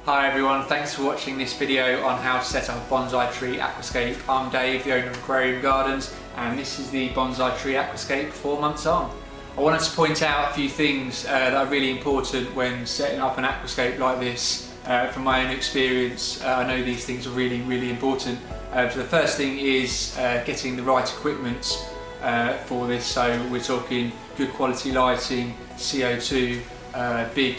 Hi everyone, thanks for watching this video on how to set up a Bonsai Tree Aquascape. I'm Dave, the owner of Aquarium Gardens, and this is the Bonsai Tree Aquascape 4 months on. I wanted to point out a few things that are really important when setting up an aquascape like this. From my own experience, I know these things are really important. So the first thing is getting the right equipment for this. So we're talking good quality lighting, CO2, big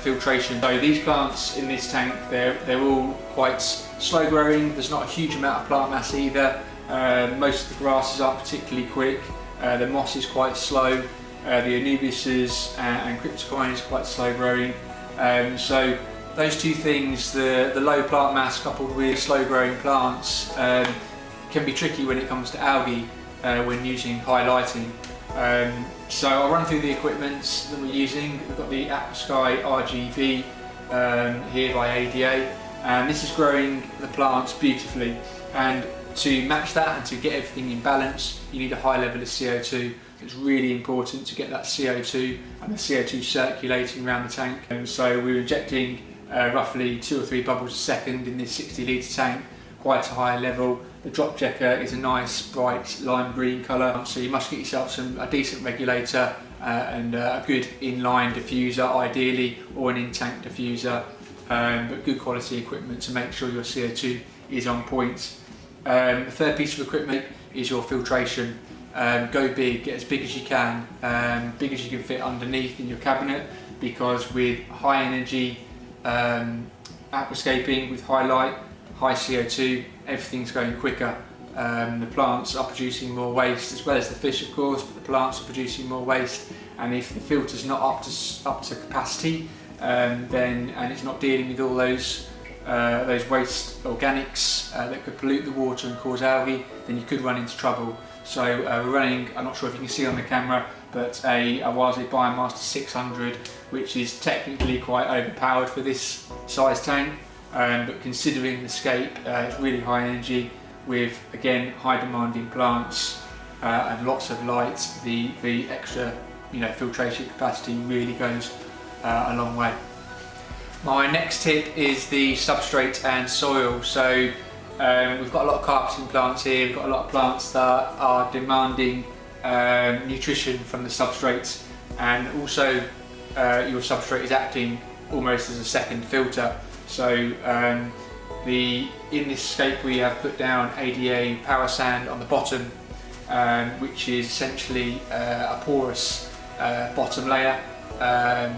filtration. So these plants in this tank, they're all quite slow growing. There's not a huge amount of plant mass either. Most of the grasses aren't particularly quick. The moss is quite slow. The anubiases and cryptococcus is quite slow growing. So those two things, the low plant mass coupled with slow growing plants, can be tricky when it comes to algae when using high lighting. So I'll run through the equipment that we're using. We've got the Aquasky RGB here by ADA, and this is growing the plants beautifully. And to match that and to get everything in balance, you need a high level of CO2. It's really important to get that CO2 and the CO2 circulating around the tank. And so we're injecting roughly 2 or 3 bubbles a second in this 60 litre tank, quite a high level. The drop checker is a nice bright lime green colour, so you must get yourself a decent regulator and a good inline diffuser ideally, or an in-tank diffuser, but good quality equipment to make sure your CO2 is on point. The third piece of equipment is your filtration. Go big, get as big as you can, big as you can fit underneath in your cabinet, because with high energy aquascaping, with high light, high CO2, everything's going quicker. The plants are producing more waste, as well as the fish of course, but the plants are producing more waste, and if the filter's not up to capacity, and it's not dealing with all those waste organics that could pollute the water and cause algae, then you could run into trouble. So we're running, I'm not sure if you can see on the camera, but a Oase Biomaster 600, which is technically quite overpowered for this size tank. But considering the scape, it's really high energy with, again, high demanding plants and lots of light. The extra filtration capacity really goes a long way. My next tip is the substrate and soil. So we've got a lot of carpeting plants here. We've got a lot of plants that are demanding nutrition from the substrate, and also your substrate is acting almost as a second filter. So in this scape we have put down ADA power sand on the bottom, which is essentially a porous bottom layer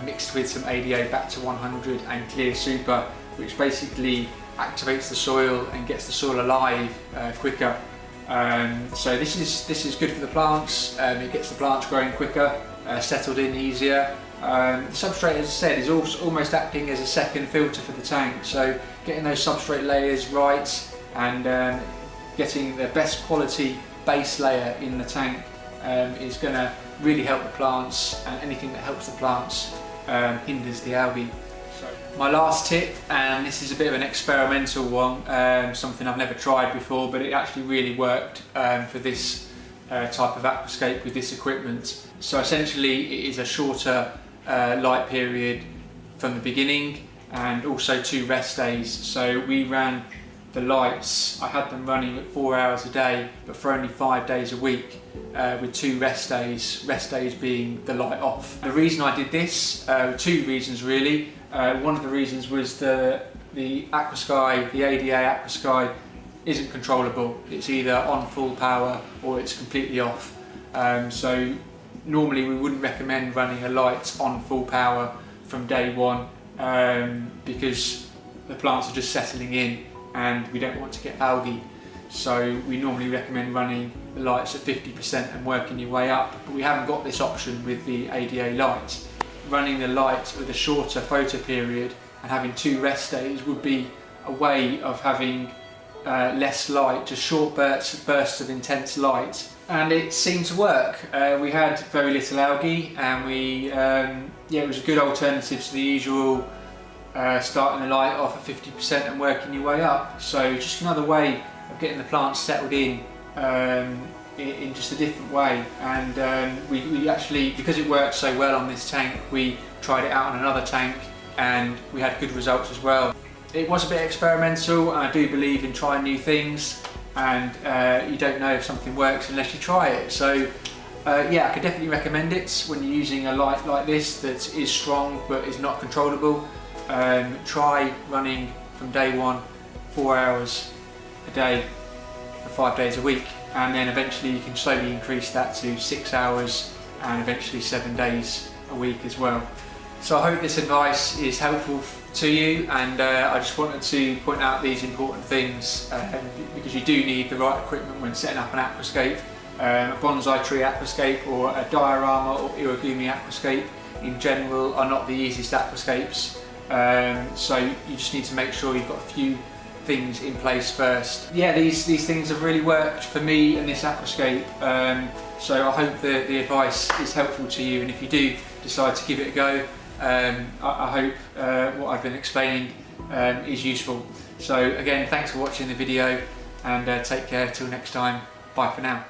mixed with some ADA back to 100 and clear super, which basically activates the soil and gets the soil alive quicker. So this is good for the plants. It gets the plants growing quicker, settled in easier. The substrate, as I said, is also almost acting as a second filter for the tank. So getting those substrate layers right and getting the best quality base layer in the tank is going to really help the plants, and anything that helps the plants hinders the algae. So my last tip, and this is a bit of an experimental one, something I've never tried before, but it actually really worked for this type of aquascape with this equipment. So essentially it is a shorter light period from the beginning, and also 2 rest days. So we ran the lights, I had them running at 4 hours a day, but for only 5 days a week, with 2 rest days being the light off. The reason I did this, 2 reasons really. One of the reasons was the Aquasky, the ADA Aquasky, isn't controllable. It's either on full power or it's completely off. So normally we wouldn't recommend running a light on full power from day 1 because the plants are just settling in and we don't want to get algae. So we normally recommend running the lights at 50% and working your way up, but we haven't got this option with the ADA light. Running the light with a shorter photo period and having 2 rest days would be a way of having less light, just short bursts of intense light, and it seemed to work. We had very little algae, and it was a good alternative to the usual starting the light off at 50% and working your way up. So just another way of getting the plants settled in just a different way. And we actually, because it worked so well on this tank, we tried it out on another tank and we had good results as well. It was a bit experimental, and I do believe in trying new things, and you don't know if something works unless you try it. So yeah, I could definitely recommend it when you're using a light like this that is strong but is not controllable. Try running from day one 4 hours a day for 5 days a week, and then eventually you can slowly increase that to 6 hours and eventually 7 days a week as well. So I hope this advice is helpful to you, and I just wanted to point out these important things because you do need the right equipment when setting up an aquascape. A Bonsai Tree Aquascape or a diorama or irigumi aquascape in general are not the easiest aquascapes, so you just need to make sure you've got a few things in place first. Yeah, these things have really worked for me and this aquascape, so I hope the advice is helpful to you, and if you do decide to give it a go, I hope what I've been explaining is useful. So again, thanks for watching the video, and take care till next time. Bye for now.